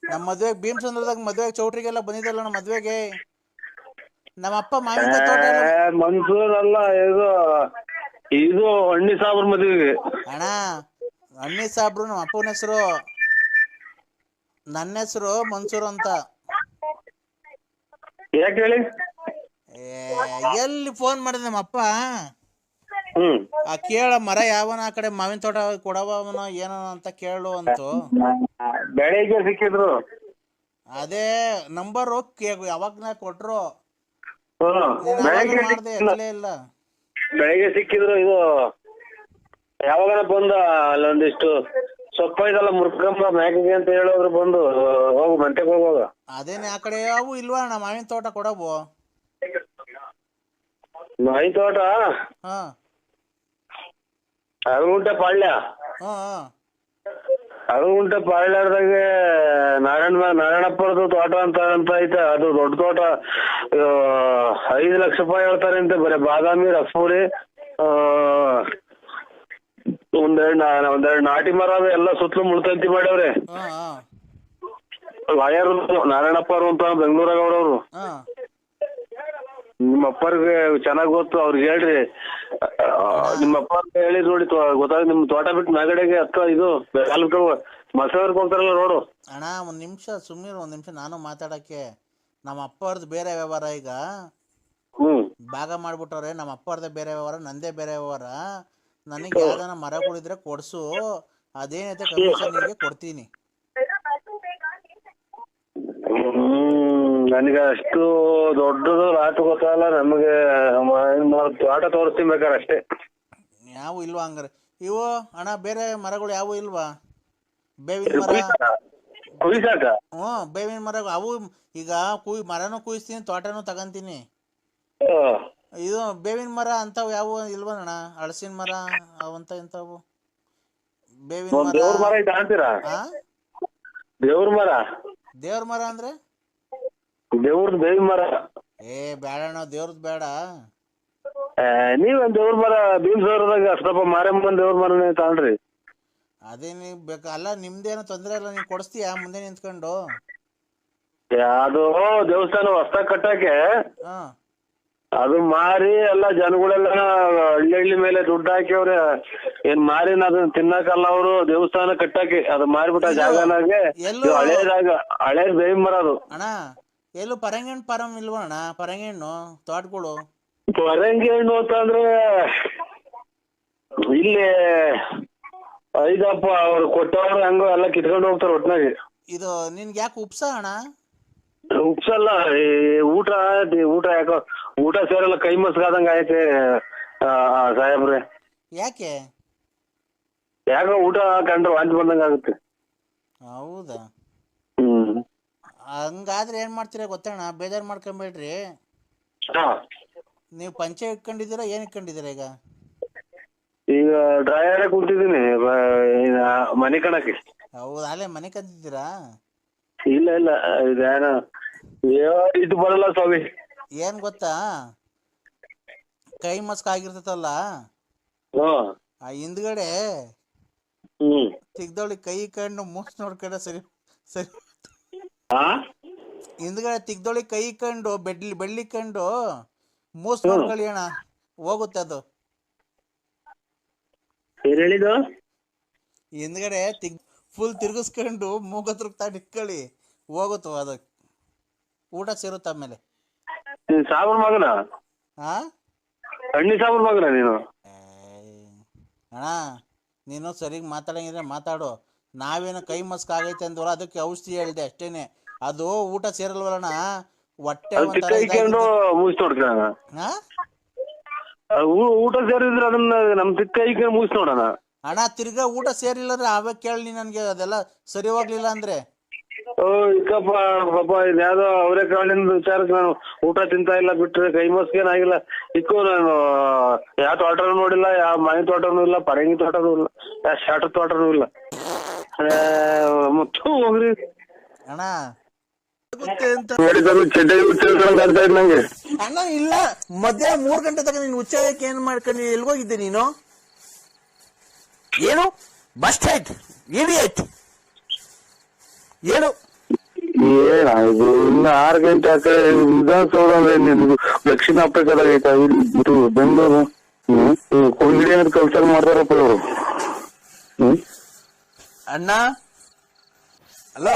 ನಮ್ಮ ಮದ್ವೆಗೆ ಭೀಮಸಂದ್ರದಾಗ ಮದ್ವೆಗೆ ಚೌಟ್ರಿಗೆಲ್ಲ ಬಂದಿದ್ದಲ್ಲ ನಮ್ಮ ಮದ್ವೆಗೆ. ನಮ್ಮ ಅಪ್ಪ ಮಾವಿನಕಾಯಿ ತೋಟ.
ಮನ್ಸೂರ್ ಅಲ್ಲ, ಇದು ಹಣ್ಣಿ ಸಾಬ್ರ ಮದ್ವೆಗೆ.
ಅಣ್ಣ ಹಣ್ಣಿ ಸಾಬ್ರು ನಮ್ಮ ಅಪ್ಪನ ಹೆಸರು, ನನ್ನ ಹೆಸರು ಮನ್ಸೂರ್ ಅಂತ.
ಯಾಕೆ ಹೇಳಿ?
ಎಲ್ಲಿ ಫೋನ್ ಮಾಡಿದ ನಮ್ಮಪ್ಪ, ಕೇಳ ಮರ ಯಾವನ ಆ ಕಡೆ ಮಾವಿನ ತೋಟ ಕೊಡವನ ಏನೋ ಅಂತ ಕೇಳು ಅಂತು.
ಬೆಳಿಗ್ಗೆ ಸಿಕ್ಕಿದ್ರು.
ಅದೇ ನಂಬರ್ ಯಾವಾಗ ಕೊಟ್ರು, ಮಾಡ್ದೆ ಎತ್ತಲೇ ಇಲ್ಲ.
ಬೆಳಿಗ್ಗೆ ಸಿಕ್ಕಿದ್ರು. ಇದು ಯಾವಾಗ ಬಂದ ಅಲ್ಲೊಂದಿಷ್ಟು ಸೊಪ್ಪ ಇದಲ್ಲ ಮುರ್ಕಂಬ ಮ್ಯಾಕಿಗೆ ಅಂತ ಹೇಳೋದ್ರು, ಬಂದು ಹೋಗು ಮಂಟೆಗೆ ಹೋಗುವಾಗ.
ಅದೇನೆ ಆ ಕಡೆ ಅವು ಇಲ್ವಾ ಅಣ್ಣ ಮಾವಿನ ತೋಟ ಕೊಡವು?
ಮಾವಿನ ತೋಟ ಅರಗುಂಟೆ ಪಾಳ್ಯ. ಅರಗುಂಟೆ ಪಾಳ್ಯದಾಗೆ ನಾರಾಯಣಪ್ಪರದು ತೋಟ ಅಂತ ಐತೆ. ಅದು ದೊಡ್ಡ ತೋಟ. 5 ಲಕ್ಷ ರೂಪಾಯಿ ಹೇಳ್ತಾರೆ ಅಂತೆ. ಬರೀ ಬಾದಾಮಿ, ರಸ್ಪುರಿ, ಒಂದೆರಡು ನಾಟಿ ಮರ ಎಲ್ಲ ಸುತ್ತಲೂ ಮುಳ್ತಂತಿ ಮಾಡ್ಯವ್ರೆ. ಲಾಯರ್ ನಾರಾಯಣಪ್ಪ ಅವ್ರು ಅಂತ ಬೆಂಗಳೂರಾಗ ಅವ್ರವ್ರು. ನಿಮ್ಮ ಅಪ್ಪರ್ಗೆ ಚೆನ್ನಾಗ್ ಗೊತ್ತು, ಅವ್ರಿಗೆ ಹೇಳ್ರಿ. ನಿಮ್ಮ ಅಪ್ಪ ಹೇಳಿ ನೋಡಿ ಗೊತ್ತಾಗ. ನಿಮ್ ತೋಟ ಬಿಟ್ಟು ಮ್ಯಾಗಡೆಗೆ ಇದು ಮಸವರ್ಕ್ ಹೋಗ್ತಾರಲ್ಲ ರೋಡು.
ಅಣ್ಣ ಒಂದ್ ನಿಮಿಷ ಸುಮ್ಮನೆ, ಒಂದ್ ನಿಮಿಷ ನಾನು ಮಾತಾಡಕ್ಕೆ. ನಮ್ಮ ಅಪ್ಪ ಅವ್ರದ್ದು ಬೇರೆ ವ್ಯವಹಾರ, ಈಗ ಭಾಗ ಮಾಡ್ಬಿಟ್ಟವ್ರೆ. ನಮ್ಮ ಅಪ್ಪ ಅವ್ರದ್ದೇ ಬೇರೆ ವ್ಯವಹಾರ, ನಂದೇ ಬೇರೆ ವ್ಯವಹಾರ. ನನಗೆ ಯಾವ್ದಾನ ಮರಗಳಿದ್ರೆ ಕೊಡ್ಸು, ಅದೇನೈತೆ ಕಮಿಷನ್ ನಿಮಗೆ ಕೊಡ್ತೀನಿ.
ನನಗೆ ಅಷ್ಟು ದೊಡ್ಡದು ರಾಟು ಗೊತ್ತಲ್ಲ. ನಮಗೆ ತೋಟ ತೋರಿಸ್ತೀನಿ ಬೇಕಾರೆ ಅಷ್ಟೇ.
ಯಾವ ಇಲ್ವಾ ಹಂಗಾರೆ? ಇವು ಅಣ್ಣ ಬೇರೆ ಮರಗಳು ಯಾವ ಇಲ್ವಾ? ಬೇವಿನ ಮರ, ಬೇವಿನ ಮರ ಅವು. ಈಗ ಮರನೂ ಕುಯ್ಸ್ತೀನಿ, ತೋಟನೂ ತಗಂತೀನಿ. ಇದು ಬೇವಿನ ಮರ ಅಂತವ್ ಯಾವ ಇಲ್ವಾ ಅಣ್ಣ? ಹಳಸಿನ ಮರ ಅವಂತ ಇಂಥವು ಬೇವಿನ ಮರ. ದೇವ್ರ ಮರ ಅಂದ್ರೆ
ಬೇವಿನ ಮರ.
ಬೇಡ ಅಣ್ಣ, ದೇವ್ರದ್ ಬೇಡ.
ನೀವೊಂದ್ ದೇವ್ರ ಮರ ಭೀಮಸೌರದಾಗ ಅಷ್ಟಪ್ಪ ಮಾರಮ್ಮನ ದೇವ್ರ ಮರನೇ ತಗೊಂಡ್ರಿ.
ಅದೇ ನೀವ್ ಅಲ್ಲ, ನಿಮ್ದೇನೋ ತೊಂದ್ರೆ ಇಲ್ಲ, ನೀವ್ ಕೊಡಿಸ್ತೀಯಾ ಮುಂದೆ ನಿಂತ್ಕೊಂಡು?
ಅದು ದೇವಸ್ಥಾನ ಹೊಸ್ದಾಗ್ ಕಟ್ಟಕ್ಕೆ ಅದು ಮಾರಿ ಎಲ್ಲ ಜನಗಳೆಲ್ಲ ಹಳ್ಳಿ ಮೇಲೆ ದುಡ್ಡು ಹಾಕಿವ್ರೆ. ಏನ್ ಮಾರಿ ಅದನ್ನ ತಿನ್ನಕಲ್ಲ ಅವರು, ದೇವಸ್ಥಾನ ಕಟ್ಟಕ್ಕೆ ಅದು ಮಾರಿಬಿಟ್ಟ ಜಾಗನಾಗೆ. ಹಳೇದ್ ಬೇವಿನ ಮರ ಅದು.
ಅಣ್ಣ ಎಲ್ಲೂ ಪರಂಗಿಹಣ್ಣು ಫಾರಂ ಇಲ್ವಾ ಅಣ್ಣ? ಪರಂಗಿಹಣ್ಣು ತೋಟಗಳು.
ಪರಂಗಿಹಣ್ಣು ಅಂತಂದ್ರೆ ಇಲ್ಲಿ ಐದಪ್ಪ ಅವ್ರು ಕೊಟ್ಟವ್ರು ಹಂಗ ಎಲ್ಲ ಕಿತ್ಕೊಂಡು ಹೋಗ್ತಾರ ಒಟ್ನಾಗೆ.
ಇದು ನಿನ್ಗೆ ಯಾಕೆ ಉಪ್ಸ ಅಣ್ಣ?
ಉಪ್ಸಲ್ಲ, ಊಟ ಯಾಕೋ ಊಟ ಸೇರಲ್ಲ, ಕೈ ಮಸ್ಗಾದಂಗ ಐತೆ ಸಾಹೇಬ್ರೆ.
ಯಾಕೆ?
ಯಾಕೋ ಊಟ ಕಂಡ್ರೆ ವಾಂತಿ ಬಂದಂಗ ಆಗುತ್ತೆ.
ಹೌದಾ? ಹಂಗಾದ್ರೆ ಏನ್ ಮಾಡ್ತೀರಾ ಗೊತ್ತಣ್ಣ, ಬೇಜಾರ್ ಮಾಡ್ಕೊಂಬೇಡ್ರಿ. ನೀವು ಪಂಚೆ ಇಟ್ಕೊಂಡಿದ್ದೀರಾ, ಏನ್ ಇಟ್ಕೊಂಡಿದ್ದೀರಾ ಈಗ?
ಈಗ ಈಗ ಡ್ರೈವರೇ ಕುಂತಿದ್ದೀನಿ ಮನೆ ಕಣಕ್ಕೆ.
ಹೌದು, ಅಲ್ಲೇ ಮನೆ ಕಂತಿದ್ದೀರಾ?
ಇಲ್ಲ ಇಲ್ಲ, ಇದೇನ ಇದು ಬರಲ್ಲ ಸ್ವಾಮಿ.
ಏನ್ ಗೊತ್ತಾ, ಕೈ ಮಸ್ಕ್ ಆಗಿರ್ತತಲ್ಲ, ಆ ಹಿಂದ್ಗಡೆ ತಿಗ್ದೊಳಿ ಕೈ ಕಂಡು ಮೂಸ್ ನೋಡ್ಕೊಂಡ ಸರಿ ಸರಿ. ಹಿಂದ್ಗಡೆ ತಿಗ್ದೊಳಿ ಕೈ ಕಂಡು ಬೆಳ್ಳಿ ಕಂಡು ಮೂಸ್ ನೋಡ್ಕೊಳ್ಳಿ ಅಣ್ಣ, ಹೋಗುತ್ತೆ ಅದು.
ಏನ್ ಹೇಳಿದ್ದು?
ಹಿಂದ್ಗಡೆ ಫುಲ್ ತಿರ್ಗಿಸ್ಕೊಂಡು ಮೂಗತ್ರ ಇಟ್ಕೊಳ್ಳಿ, ಹೋಗುತ್ತವ ಅದು, ಊಟ ಸೇರುತ್ತೆ ಆಮೇಲೆ.
ಸಾಬರ್ ಮಗನ? ಅಣ್ಣಿ ಸಾಬರ್ ಮಗನ ನೀನು?
ಅಣ್ಣ ನೀನು ಸರಿಗ್ ಮಾತಾಡಂಗಿದ್ರೆ ಮಾತಾಡು. ನಾವೇನು ಕೈ ಮಸ್ಕ್ ಆಗೈತೆ ಅಂದ್ವಲ್ಲ, ಅದಕ್ಕೆ ಔಷಧಿ ಹೇಳ್ದೆ ಅಷ್ಟೇನೆ. ಅದು ಊಟ ಸೇರಲ್ವಲ್ಲಣ್ಣ, ಹೊಟ್ಟೆ
ಮುಗಿಸ್ ನೋಡ್ಕ. ಊಟ ಸೇರಿದ್ರೆ ಅದನ್ನ ನಮ್ ತಿಕ್ಕ ಕೈ ಮುಗಿಸ್ ನೋಡೋಣ.
ಅಣ್ಣ ತಿರ್ಗಾ ಊಟ ಸೇರಿಲ್ಲ ಅಂದ್ರೆ ಅವೇ ಕೇಳಿ ನನ್ಗೆ, ಅದೆಲ್ಲ ಸರಿ ಹೋಗ್ಲಿಲ್ಲ ಅಂದ್ರೆ.
ಇಕ್ಕಪ್ಪ ಪಾಪ ಇದ್ಯಾವ್ದೋ ಅವರೇ ಕಾಳಿಂದ ವಿಚಾರಕ್ಕೆ ನಾನು ಊಟ ತಿಂತಾ ಇಲ್ಲ, ಬಿಟ್ರೆ ಕೈ ಮಸ್ಕೇನಾಗಿಲ್ಲ. ಇಕ್ಕೋ ನಾನು ಯಾವ ತೋಟನೂ ನೋಡಿಲ್ಲ, ಯಾವ ಮನೆ ತೋಟನೂ ಇಲ್ಲ, ಪರಂಗಿ ತೋಟನೂ ಇಲ್ಲ, ಯಾವ ಶಾಟ ತೋಟನೂ ಇಲ್ಲ. ಮತ್ತು ಹೋಗ್ರಿ
ಅಣ್ಣ
ನಂಗೆ.
ಅಣ್ಣ ಇಲ್ಲ, ಮಧ್ಯಾಹ್ನ 3 ಗಂಟೆ ತನಕ ನೀನು ಉಚ್ಚಾರಕ್ಕೆ ಏನ್ ಮಾಡ್ಕೊಂಡು ಎಲ್ಗೋಗಿದ್ದೆ ನೀನು? ಏನು ಬಸ್ ಸ್ಟ್ಯಾಂಡ್ ಇಡಿಯಟ್ ಏನು?
ಏನಾಯ್ತು ಇನ್ನು 6 ಗಂಟೆ ಆ ಕಡೆ ವಿಧಾನಸೌಧ ಅಂದ್ರೆ ನಿಮ್ದು ದಕ್ಷಿಣ ಆಫ್ರಿಕಾದಾಗ ಐತಾ ಇದು ಬೆಂಗಳೂರು ಕೊಂಗಿಡಿ ಅನ್ನೋದು ಕೆಲಸ ಮಾಡ್ತಾರಪ್ಪ ಇವರು.
ಅಣ್ಣ ಅಲ್ಲ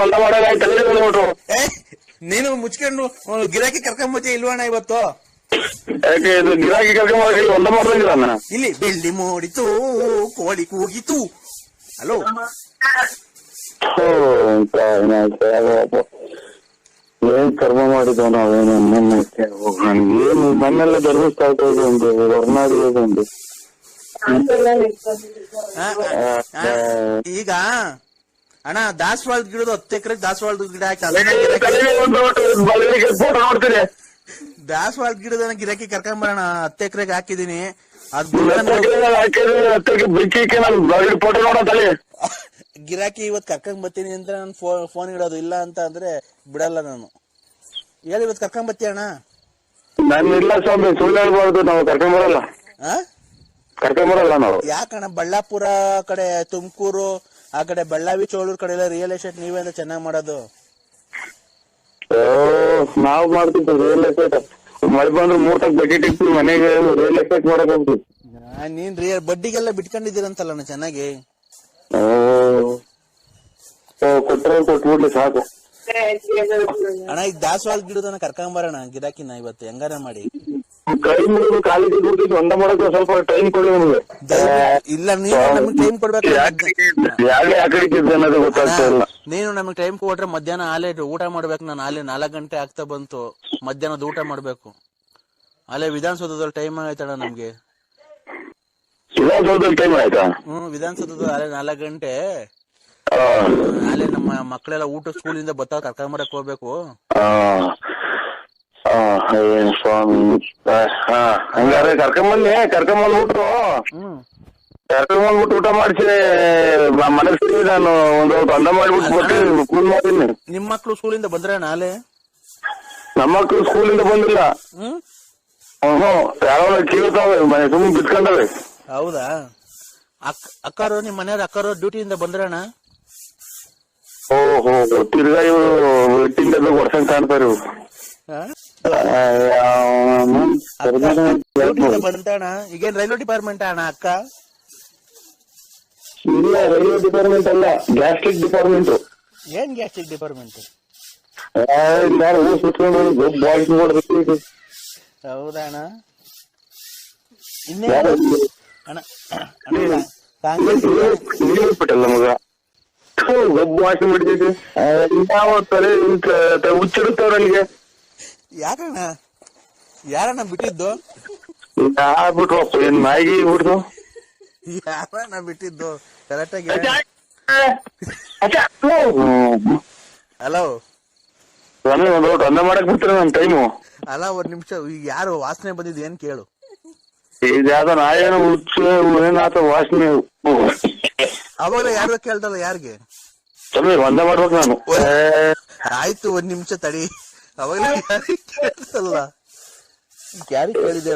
ಹೊಂಡ ಮಾಡಾಯ್ತು.
ನೀನು ಮುಚ್ಕೊಂಡು ಗಿರಾಕಿ ಕರ್ಕೊಂಬತ್ತಿ ಇಲ್ವಣ್ಣ ಇವತ್ತು?
ಯಾಕೆ ಇದು ಗಿರಾಕಿ ಕರ್ಕೊಂಡ್ ಹೊಂಡ ಮಾಡ್ದಂಗಿಲ್ಲ.
ಇಲ್ಲಿ ಬೆಳ್ಳಿ ಮೂಡಿತು, ಕೋಳಿ ಕೂಗಿತು. ಹಲೋ
ಏನ್ ಕರ್ಮ ಮಾಡಿದ್ವ ನಾವೇನು? ಏನು ಮನೆಲ್ಲ ಧರ್ಮಿಸ್ತಾ ಒಂದು ಹೊರನಾಡಿಗೆ ಒಂದು.
ಈಗ ಅಣ್ಣ ದಾಸವಾಳದ ಗಿಡದ 10 ಎಕರೆ ದಾಸವಾಳದ ಗಿಡ ಹಾಕಿ ದಾಸವಾಳದ ಗಿಡದ ಗಿರಾಕಿ ಕರ್ಕೊಂಬರೋಣ. 10 ಎಕರೆಗೆ ಹಾಕಿದೀನಿ. ಗಿರಾಕಿ ಇವತ್ ಕರ್ಕೊಂಡ್ ಬರ್ತೀನಿ ಅಂತ ನಾನು ಫೋನ್ ಇಡೋದು, ಇಲ್ಲ ಅಂತ ಅಂದ್ರೆ ಬಿಡಲ್ಲ ನಾನು. ಹೇಳಿ ಇವತ್ ಕರ್ಕೊಂಡ್ ಬರ್ತೀಯ ಅಣ್ಣ?
ನಾನು ಇಲ್ಲ ಸ್ವಾಮಿ, ಸುಳ್ಳು ಹೇಳ್ಬಾರ್ದು. ನಾವು ಕರ್ಕೊಂಬರಲ್ಲ, ಕರ್ಕೊಂಬರಲ್ಲ ನಾವು.
ಯಾಕಣ್ಣ ಬಳ್ಳಾಪುರ ಕಡೆ, ತುಮಕೂರು ಆ ಕಡೆ, ಬೆಳ್ಳಾವಿ ಚೋಳೂರ್ ಕಡೆ ಎಲ್ಲ ರಿಯಲ್ ಎಸ್ಟೇಟ್ ನೀವೇ ಅಂತ ಚೆನ್ನಾಗ್ ಮಾಡೋದು.
ನಾವ್ ಮಾಡ್ತಿದ್ವಿ ರಿಯಲ್ ಎಸ್ಟೇಟ್. ಮಳೆ ಬಂದ್ರೆ 3 ತಕ್ಕ ಬಡ್ಡಿ ಇಟ್ಟು ಮನೆಗೆ ರಿಯಲ್ ಎಸ್ಟೇಟ್ ಮಾಡಕ್ ಹೋಗ್ತೀವಿ.
ನೀನ್ ಬಡ್ಡಿಗೆಲ್ಲ ಬಿಟ್ಕೊಂಡಿದ್ದೀರಂತಲ್ಲ ಚೆನ್ನಾಗಿ.
ಕೊಟ್ರೆ ಕೊಟ್ಬಿಡ್ಲಿ ಸಾಕು
ಅಣ್ಣ. ಈಗ ದಾಸವಾಳ ಗಿಡದನ್ನ ಕರ್ಕೊಂಬರೋಣ ಗಿರಾಕಿನ ಇವತ್ತು ಹೆಂಗಾರ ಮಾಡಿ.
ಕೈ ಮುಗಿದು ಕಾಲಿಗೆ ಬಿಡ್ತಿದ್ದು ಹೊಂಡ ಮಾಡಕ್ ಸ್ವಲ್ಪ ಟೈಮ್ ಕೊಡಿ ನಮ್ಗೆ.
ಇಲ್ಲ ನೀನು ನಮ್ಗೆ ಟೈಮ್ ಕೊಡ್ಬೇಕು.
ಅನ್ನೋದು ಗೊತ್ತಾಗ್ತಾ ಇಲ್ಲ.
ನೀನು ನಮ್ಗೆ ಟೈಮ್ ಕೊಟ್ರೆ ಮಧ್ಯಾಹ್ನ ಆಲೆ ಊಟ ಮಾಡ್ಬೇಕು. ನಾನು ಆಲೆ 4 ಗಂಟೆ ಆಗ್ತಾ ಬಂತು, ಮಧ್ಯಾಹ್ನದ ಊಟ ಮಾಡ್ಬೇಕು. ಅಲ್ಲೇ ವಿಧಾನಸೌಧದಲ್ಲಿ ಟೈಮ್ ಆಯ್ತಣ್ಣ ನಮ್ಗೆ.
ವಿಧಾನಸೌಧದಲ್ಲಿ ಟೈಮ್ ಆಯ್ತಾ?
ವಿಧಾನಸೌಧದಲ್ಲಿ ಅಲ್ಲೇ 4 ಗಂಟೆ. ಅಲ್ಲೇ ನಮ್ಮ ಮಕ್ಕಳೆಲ್ಲ ಊಟ ಸ್ಕೂಲಿಂದ ಬತ್ತ ಕರ್ಕೊಂಬರಕ್ ಹೋಗ್ಬೇಕು.
ಸ್ವಾಮಿ ಹಂಗಾರೆ ಕರ್ಕೊಂಬಂದ್ಬಿಟ್ಟು ಊಟ ಮಾಡಿಸಿ ಮನಸ್ಸಿಗೆ ನಾನು ಒಂದು ಅಂದ ಮಾಡ್ಬಿಟ್ಟು ಕೂಲ್ ಮಾಡ್ತೀನಿ.
ನಿಮ್ ಮಕ್ಳು ಸ್ಕೂಲಿಂದ ಬಂದ್ರ ನಾಳೆ?
ನಮ್ಮ ಮಕ್ಳು ಸ್ಕೂಲಿಂದ ಬಂದಿಲ್ಲ. ಯಾರೋ ಕೇಳ್ತಾವೆ, ಮನೆ ಸುಮ್ಮನೆ ಬಿಟ್ಕೊಂಡವೆ.
ಹೌದಾ? ಅಕ್ಕರು ನಿಮ್ ಮನೆಯವ್ರ ಅಕ್ಕರು ಡ್ಯೂಟಿಯಿಂದ ಬಂದ್ರಣ್ಣ?
ಓಹೋ, ತಿರ್ಗಾ ಇವರು ವೆಟ್ಟಿಂಗ್ ವರ್ಷನ್ ಕಾಣ್ತಾರೆ.
ಬಂತಣ್ಣ. ಈಗೇನ್ ರೈಲ್ವೆ ಡಿಪಾರ್ಟ್ಮೆಂಟ್ ಅಣ್ಣ ಅಕ್ಕ?
ಇಲ್ಲ, ರೈಲ್ವೆ ಡಿಪಾರ್ಟ್ಮೆಂಟ್ ಅಲ್ಲ, ಗ್ಯಾಸ್ಟ್ರಿಕ್ ಡಿಪಾರ್ಟ್ಮೆಂಟ್.
ಏನ್ ಗ್ಯಾಸ್ಟ್ರಿಕ್ ಡಿಪಾರ್ಟ್ಮೆಂಟ್? ಹೌದಾ ಅಣ್ಣ? ಇನ್ನೇ ಅಣ್ಣ
ಬಿಟ್ಟಲ್ಲ ಮಗ, ಗೊಬ್ಬು ವಾಸಿ ಬಿಡ್ತೈತಿ. ಯಾವ ತಲೆ ಹುಚ್ಚಿಡುತ್ತವ್ರ ನನಗೆ.
ಯಾಕಣ್ಣ? ಯಾರಣ್ಣ ಬಿಟ್ಟಿದ್ದು?
ಬಿಟ್ರಪ್ಪ, ಏನ್ ನಾಯಿಗೆ ಬಿಡ್ತು?
ಯಾರಣ್ಣ ಬಿಟ್ಟಿದ್ದು ಕರೆಕ್ಟಾಗಿ? ಹಲೋ,
ಒಂದ್ ಅನ್ನ ಮಾಡಕ್ ಬಿಡ್ತೀರ ನನ್ ಟೈಮು.
ಅಲ್ಲ 1 ನಿಮಿಷ, ಈಗ ಯಾರು ವಾಸನೆ ಬಂದಿದ್ ಏನ್ ಕೇಳು.
ಇದ್ಯಾವ್ದೋ ನಾಯೇನೋ ಹುಚ್ಚು ಏನಾತ ವಾಸನೆ.
ಅವಾಗಲೇ ಯಾರು ಕೇಳ್ದಲ್ಲ ಯಾರಿಗೆ?
ಸಮೀರ್ ಒಂದೇ ಮಾಡ್ಬೇಕು ನಾನು.
ಆಯ್ತು, ಒಂದ್ ನಿಮಿಷ ತಡಿ. ಅವಾಗಲೇ ಯಾರಿಗೆ ಕೇಳ್ದಲ್ಲ, ಯಾರಿಗೆ ಕೇಳಿದೆ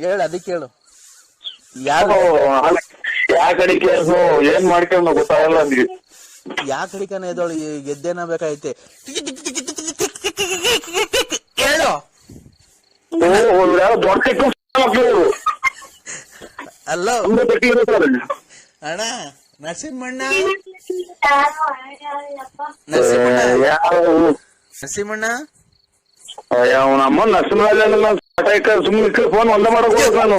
ಹೇಳು, ಅದಕ್ಕೆ ಹೇಳು.
ಯಾರು ಯಾ ಕಡೆ ಕೇಳ್ಸು ಏನ್ ಮಾಡ್ಕೊಂಡು ಗೊತ್ತಾಗಲ್ಲ ನನಗೆ.
ಯಾ ಕಡಿಕನ ಎದೋಳು ಗೆದ್ದೇನ ಬೇಕಾಯ್ತೆ ಹೇಳು.
ದೊಡ್ಡ ಮಕ್ಕಳು
ಅಲ್ಲ ಅಣ್ಣ, ನರಸಿಂಹಣ್ಣ ನರಸಿಂಹಣ್ಣ
ಅವನ ಅಮ್ಮ ನರಸಿಂಹ ಸುಮ್ಮನೆ ಫೋನ್ ಒಂದೇ ಮಾಡಕ್ ನಾನು.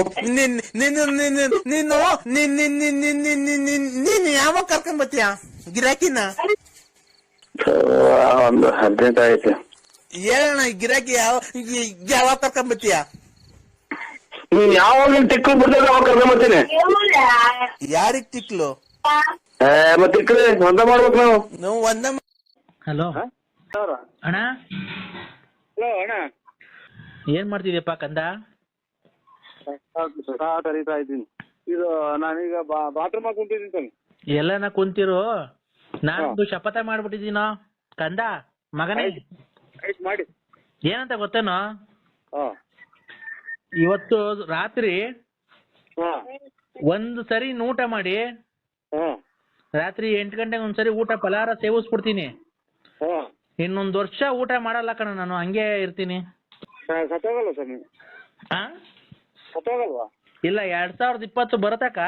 ನೀನ್ ಯಾವಾಗ ಕರ್ಕೊಂಡ್ ಬತ್ತೀಯ ಗಿರಾಕಿನ?
ಒಂದು 18 ಆಯ್ತು.
ಹೇಳಣ್ಣ, ಗಿರಾಕಿ ಯಾವಾಗ ಕರ್ಕೊಂಡ್ ಬತ್ತೀಯ?
ನೀನ್ ಯಾವಾಗ ತಿಕ್ಕಲು ಬಿಡ್ದಾಗ ಅವಾಗ ಕರ್ಕೊಂಡ್ ಬರ್ತೀನಿ.
ಯಾರಿಗ್ ತಿಕ್ಲು?
ಮತ್ತೆ ತಿಕ್ಕಲಿ ಒಂದೇ ಮಾಡ್ಬೇಕು ನಾವು.
ನಾವು ಒಂದೇ.
ಹಲೋ ಅಣ್ಣ,
ಹಲೋ ಅಣ್ಣ,
ಏನ್ ಮಾಡ್ತಿದ್ಯಪ್ಪ ಕಂದ?
ಕರೀತಾ ಇದ್ದೀನಿ. ಇದು ನಾನೀಗ ಬಾತ್ರೂಮ್ ಹಾಕಿ ಕುಂತಿದ್ದೀನಿ.
ಎಲ್ಲನ ಕುಂತಿರು, ನಾನೊಂದು ಶಪಥ ಮಾಡ್ಬಿಟ್ಟಿದ್ದೀನೋ ಕಂದ ಮಗನೇ.
ಮಾಡಿ
ಏನಂತ ಗೊತ್ತೇನೋ, ಇವತ್ತು ರಾತ್ರಿ ಒಂದು ಸರಿ ಊಟ ಮಾಡಿ, ರಾತ್ರಿ 8 ಗಂಟೆಗೆ ಒಂದ್ಸರಿ ಊಟ ಫಲಾರ ಸೇವಿಸ್ಬಿಡ್ತೀನಿ. ಇನ್ನೊಂದು ವರ್ಷ ಊಟ ಮಾಡಲ್ಲ ಕಣ ನಾನು, ಹಂಗೆ ಇರ್ತೀನಿ.
ಸತ್ತೋಗಲ್ಲ ಸ್ವಾಮಿ? ಸತ್ತೋಗಲ್ವಾ?
ಇಲ್ಲ, 2020 ಬರತಕ್ಕ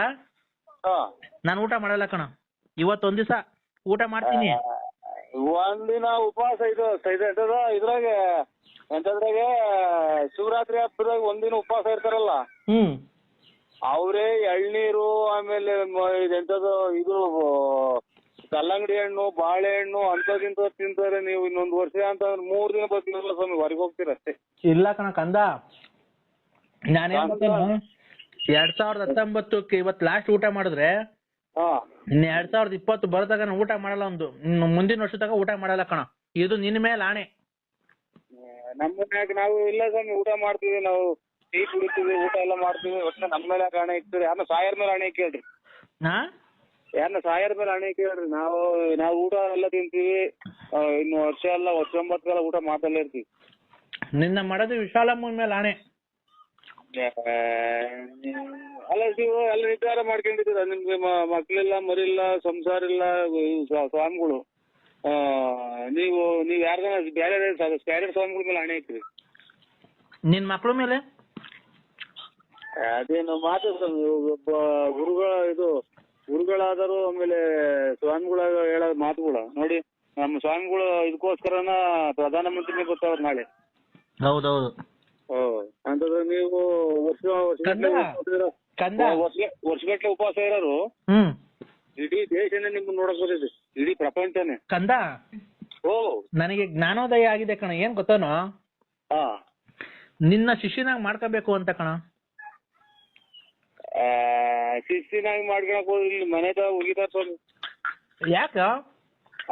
ನಾನು ಊಟ ಮಾಡಲ್ಲ ಕಣ. ಇವತ್ತೊಂದ್ ದಿವಸ ಊಟ ಮಾಡ್ತೀನಿ.
ಒಂದಿನ ಉಪವಾಸ ಇದ್ರಾಗೆ ಎಂತದ್ರಾಗೆ ಶಿವರಾತ್ರಿ ಹಬ್ಬದಾಗ ಒಂದಿನ ಉಪವಾಸ ಇರ್ತಾರಲ್ಲ, ಅವ್ರೇ ಎಳ್ನೀರು ಆಮೇಲೆ ಇದೆಂತದ್ದು ಇದು ಕಲ್ಲಂಗಡಿ ಹಣ್ಣು ಬಾಳೆಹಣ್ಣು ಅಂತದಿಂತ ತಿಂತಾರೆ. ನೀವು ಇನ್ನೊಂದು ವರ್ಷ ಅಂತ 3 ದಿನ ಬರ್ತೀರಲ್ಲ ಸ್ವಾಮಿ, ಹೊರಗೆ ಹೋಗ್ತೀರ ಅಷ್ಟೇ. ಇಲ್ಲ
ಕಣ ಕಂದ, ನಾನೇನ್ ಗೊತ್ತೇನು, 2019 ಇವತ್ತು ಲಾಸ್ಟ್ ಊಟ ಮಾಡಿದ್ರೆ ಇನ್ನು 2020 ಬರದಾಗ ಊಟ ಮಾಡಲ್ಲ. ಒಂದು ಮುಂದಿನ ವರ್ಷದಾಗ ಊಟ ಮಾಡಲ್ಲ ಕಣ. ಇದು ನಿನ್ ಮೇಲೆ ಆಣೆ.
ನಮ್ಮ ಮನ್ಯಾಗ ನಾವು ಇಲ್ಲ ಸ್ವಾಮಿ, ಊಟ ಮಾಡ್ತೀವಿ, ನಾವು ಟೀ ಕುಡಿತೀವಿ, ಊಟ ಎಲ್ಲ ಮಾಡ್ತೀವಿ. ಒಟ್ಟು ನಮ್ಮ ಮೇಲೆ ಆಣೆ ಇಕ್ತೀರಿ. ಯಾರನ್ನ ಸಾಯರ್ ಮೇಲೆ ಆಣೆ ಕೇಳ್ರಿ, ಯಾರನ್ನ ಸಾಯರ್ ಮೇಲೆ ಆಣೆ ಕೇಳ್ರಿ. ನಾವು ಊಟ ಎಲ್ಲ ತಿಂತೀವಿ. ಇನ್ನು ವರ್ಷ ಎಲ್ಲ 19 ಊಟ ಮಾಡ್ತಲೇ ಇರ್ತೀವಿ.
ನಿನ್ನ ಮಾಡೋದು ವಿಶಾಲಮ್ಮನ ಮೇಲೆ ಆಣೆ.
ಅಲ್ಲ, ನೀವು ಎಲ್ಲ ನಿರ್ಧಾರ ಮಾಡ್ಕೊಂಡಿದ್ದೀರ, ನಿಮ್ಗೆ ಮಕ್ಳಿಲ್ಲ, ಮರಿಲ್ಲ, ಸಂಸಾರ ಇಲ್ಲ, ಸ್ವಾಮಿಗಳು. ನೀವು ಯಾರ್ಗಾನ ಬೇರೆ ಸ್ವಾಮಿಗಳ ಮೇಲೆ ಹಣೆ ಇಕ್ರಿ.
ನಿನ್ ಮಕ್ಳ ಮೇಲೆ
ಅದೇನು ಮಾತು ಒಬ್ಬ ಗುರುಗಳಾದರೂ ಆಮೇಲೆ ಸ್ವಾಮಿಗಳಾಗ ಹೇಳೋ ಮಾತುಗಳು ನೋಡಿ. ನಮ್ಮ ಸ್ವಾಮಿಗಳು ಇದಕ್ಕೋಸ್ಕರನ ಪ್ರಧಾನಮಂತ್ರಿನೇ ಗೊತ್ತವ್ರು ನಾಳೆ.
ಹೌದೌದು.
ಅಂತಂದ್ರೆ ನೀವು ವರ್ಷಗಟ್ಟಲೆ ಉಪವಾಸ ಇರೋರು ಇಡೀ ದೇಶನೇ ನಿಮ್ಮನ್ನ ನೋಡಕ್ ಬರ್ತೈತಿ, ಇಡೀ ಪ್ರಪಂಚನೇ.
ಕಂದ, ನನಗೆ ಜ್ಞಾನೋದಯ ಆಗಿದೆ ಕಣ. ಏನ್ ಗೊತ್ತನೋ, ನಿನ್ನ ಶಿಷ್ಯನಾಗಿ ಮಾಡ್ಕೋಬೇಕು ಅಂತ ಕಣ.
ಶಿಸ್ತಿನಾಗಿ ಮಾಡ್ಕೊಳಕ್ ಹೋಗಿ ಮನೆದ ಉಗಿತಾರ.
ಯಾಕ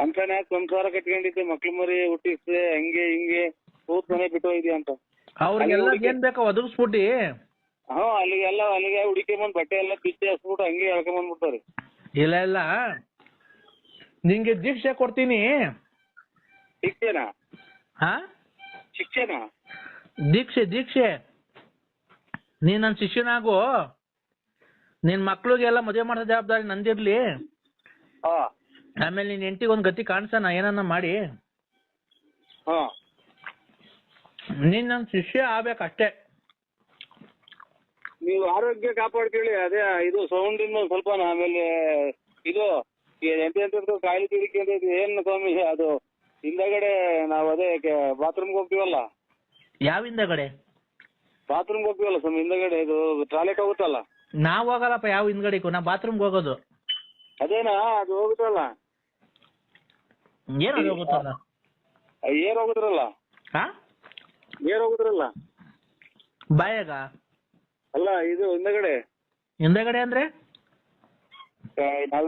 ಅಂತಾನೆ ಸಂಸಾರ ಕಟ್ಕೊಂಡಿದ್ದೆ, ಮಕ್ಳು ಮರಿ ಹುಟ್ಟಿಸ್ದೆ, ಹಂಗೆ ಹಿಂಗೆ ಕೂತ್ ಮನೆ ಬಿಟ್ಟು ಹೋಗಿದ್ಯಾ ಅಂತ
ಅವ್ರಿಗೆಲ್ಲ ಏನ್ ಬೇಕೋ ಒದಗಿಸ್ಬಿಟ್ಟಿ.
ಅಲ್ಲಿಗೆ ಹುಡುಕೊಂಡ್ ಬಟ್ಟೆ ಎಲ್ಲ ಕಿಚ್ಚೆ ಹಸ್ಬಿಟ್ಟು ಹಂಗೆ ಹೇಳ್ಕೊಂಡ್ಬಂದ್ಬಿಡ್ತಾರೆ.
ಇಲ್ಲ, ನಿಂಗೆ ದೀಕ್ಷೆ ಕೊಡ್ತೀನಿ.
ಶಿಕ್ಷೆನಾ? ಶಿಕ್ಷೆನಾ?
ದೀಕ್ಷೆ. ನೀನ್ ನನ್ ಶಿಷ್ಯನಾಗು. ನಿನ್ ಮಕ್ಳಿಗೆಲ್ಲ ಮದುವೆ ಮಾಡೋ ಜವಾಬ್ದಾರಿ ನಂದಿರ್ಲಿ. ಆಮೇಲೆ ನಿನ್ ಹೆಂಡತಿಗೆ ಒಂದ್ ಗತಿ ಕಾಣಿಸೋಣ, ಏನನ್ನ ಮಾಡಿ. ನೀನ್ ನನ್ ಶಿಷ್ಯ ಆಗ್ಬೇಕಷ್ಟೇ.
ನೀವು ಆರೋಗ್ಯ ಕಾಪಾಡ್ಕೊಳ್ಳಿ. ಅದೇ ಇದು ಸೌಂಡ್ ಇಂದ ಸ್ವಲ್ಪ. ಆಮೇಲೆ ಇದು ಎಂತ ಕಾಯಿಲೆ ತಿರಿಕೆ ಅಂತ ಏನ್ ಸ್ವಾಮಿ, ಅದು ಹಿಂದಗಡೆ ನಾವು ಅದೇ ಬಾತ್ರೂಮ್ಗೆ ಹೋಗ್ತೀವಲ್ಲ.
ಯಾವ ಹಿಂದಗಡೆ?
ಬಾತ್ರೂಮ್ಗೆ ಹೋಗ್ತೀವಲ್ಲ ಸ್ವಾಮಿ, ಹಿಂದಗಡೆ ಇದು ಟಾಯ್ಲೆಟ್ ಹೋಗುತ್ತಲ್ಲ.
ನಾವ್ ಹೋಗಲ್ಲಪ್ಪ ಯಾವ ಹಿಂದ್ಗಡೆಗೂ, ನಾ ಬಾತ್ರೂಮ್ಗೆ ಹೋಗೋದು.
ಅದೇನಾ, ಅದು ಹೋಗುತ್ತಲ್ಲ.
ಏನ್ ಅದು ಹೋಗುತ್ತಲ್ಲ?
ಏರ್ ಹೋಗುದ್ರಲ್ಲ. ಏರ್ ಹೋಗುದ್ರಲ್ಲ
ಬಾಯಾಗ?
ಅಲ್ಲ, ಇದು
ಹಿಂದಗಡೆ ಅಂದ್ರೆ
ನಾವ್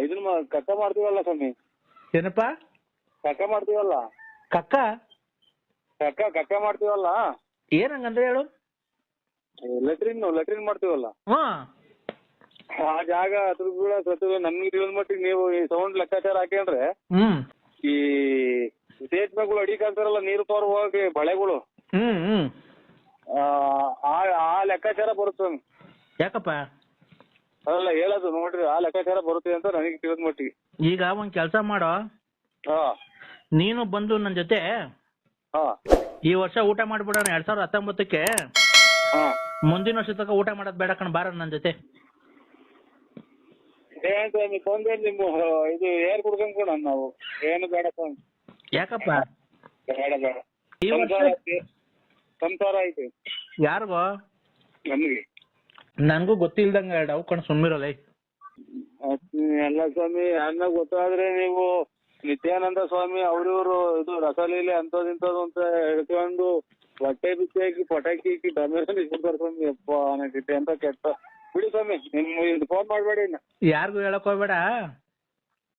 ಇದನ್ನ ಕಕ್ಕ ಮಾಡ್ತೀವಲ್ಲ ಸ್ವಾಮಿ.
ಏನಪ್ಪಾ?
ಕಕ್ಕ ಮಾಡ್ತೀವಲ್ಲ.
ಕಕ್ಕ
ಮಾಡ್ತೀವಲ್ಲ.
ಏನಂಗಂದ್ರೆ ಹೇಳು.
ಲೆಟ್ರಿನ್ ಮಾಡ್ತೀವಲ್ಲ
ಹ್ಮ್
ಆ ಜಾಗ ಅದ್ರ ಕೂಡ ಸತ್ತು ನಮ್ಗೆ ತಿಳಿದ ಮಟ್ಟಿಗೆ ನೀವು ಈ ಸೌಂಡ್ ಲೆಕ್ಕಾಚಾರ ಹಾಕೊಂಡ್ರೆ
ಹ್ಮ್
ಈ ಸೇತುವೆಗಳು ಅಡಿಕಾಗ್ತಾರಲ್ಲ ನೀರು ಪಾರು ಹೋಗಿ ಬಳೆಗಳು
ಹ್ಮ್ ಹ್ಮ್
ಆ ಲೆಕ್ಕಾಚಾರ ಬರುತ್ತೆ.
ಯಾಕಪ್ಪ?
ಅದಲ್ಲ ಹೇಳೋದು ನೋಡ್ರಿ, ಆ ಲೆಕ್ಕಾಚಾರ ಬರುತ್ತೆ ಅಂತ ನನಗೆ ತಿಳಿದ ಮಟ್ಟಿಗೆ.
ಈಗ ಒಂದ್ ಕೆಲ್ಸ ಮಾಡೋ,
ಹಾ
ನೀನು ಬಂದು ನನ್ ಜೊತೆ
ಹಾ
ಈ ವರ್ಷ ಊಟ ಮಾಡ್ಬಿಡೋಣ 2019ಕ್ಕೆ.
ಹಾ
ಮುಂದಿನ ವರ್ಷ ತನಕ ಊಟ ಮಾಡೋದ್ ಬೇಡ ಕಣ್, ಬಾರ ನನ್ ಜೊತೆ.
ಏನ್ ಸ್ವಾಮಿ ತೊಂದ್ರೆ ನಿಮ್ಮ ಇದು ಏರ್ ಕುಡ್ಕೊಂಡ್ ಕೊಡ ನಾವು ಏನು ಬೇಡ ಸ್ವಾಮಿ.
ಯಾಕಪ್ಪ?
ಬೇಡ ಬೇಡ,
ಈ ವರ್ಷ
ಸಂಸಾರ ಐತಿ
ಯಾರಿಗೋ?
ನಮ್ಗೆ.
ನನ್ಗೂ ಗೊತ್ತಿಲ್ದಂಗ ಅವ್ ಕಣ್ ಸುಮ್ಮಿರಲ್ಲ.
ಎಲ್ಲ ಸ್ವಾಮಿ ಅನ್ನ ಗೊತ್ತಾದ್ರೆ ನೀವು ನಿತ್ಯಾನಂದ ಸ್ವಾಮಿ ಅವ್ರಿವ್ರು ಇದು ರಸಲೀಲೆ ಅಂತದ್ ಇಂಥದ್ದು ಅಂತ ಹೇಳ್ಕೊಂಡು ಹೊಟ್ಟೆ ಬಿಚ್ಚಿ ಹಾಕಿ ಪಟಾಕಿ ಹಾಕಿ ಡಮೇಶನ್ ಇಟ್ಬಿಡ್ತಾರೆ ಸ್ವಾಮಿ. ಅಪ್ಪ ನನಗೆ ಅಂತ ಕೆಟ್ಟ ಬಿಡಿ ಸ್ವಾಮಿ, ನಿಮ್ ಫೋನ್ ಮಾಡ್ಬೇಡಿ.
ಯಾರಿಗೂ ಹೇಳಕ್ ಹೋಗ್ಬೇಡ.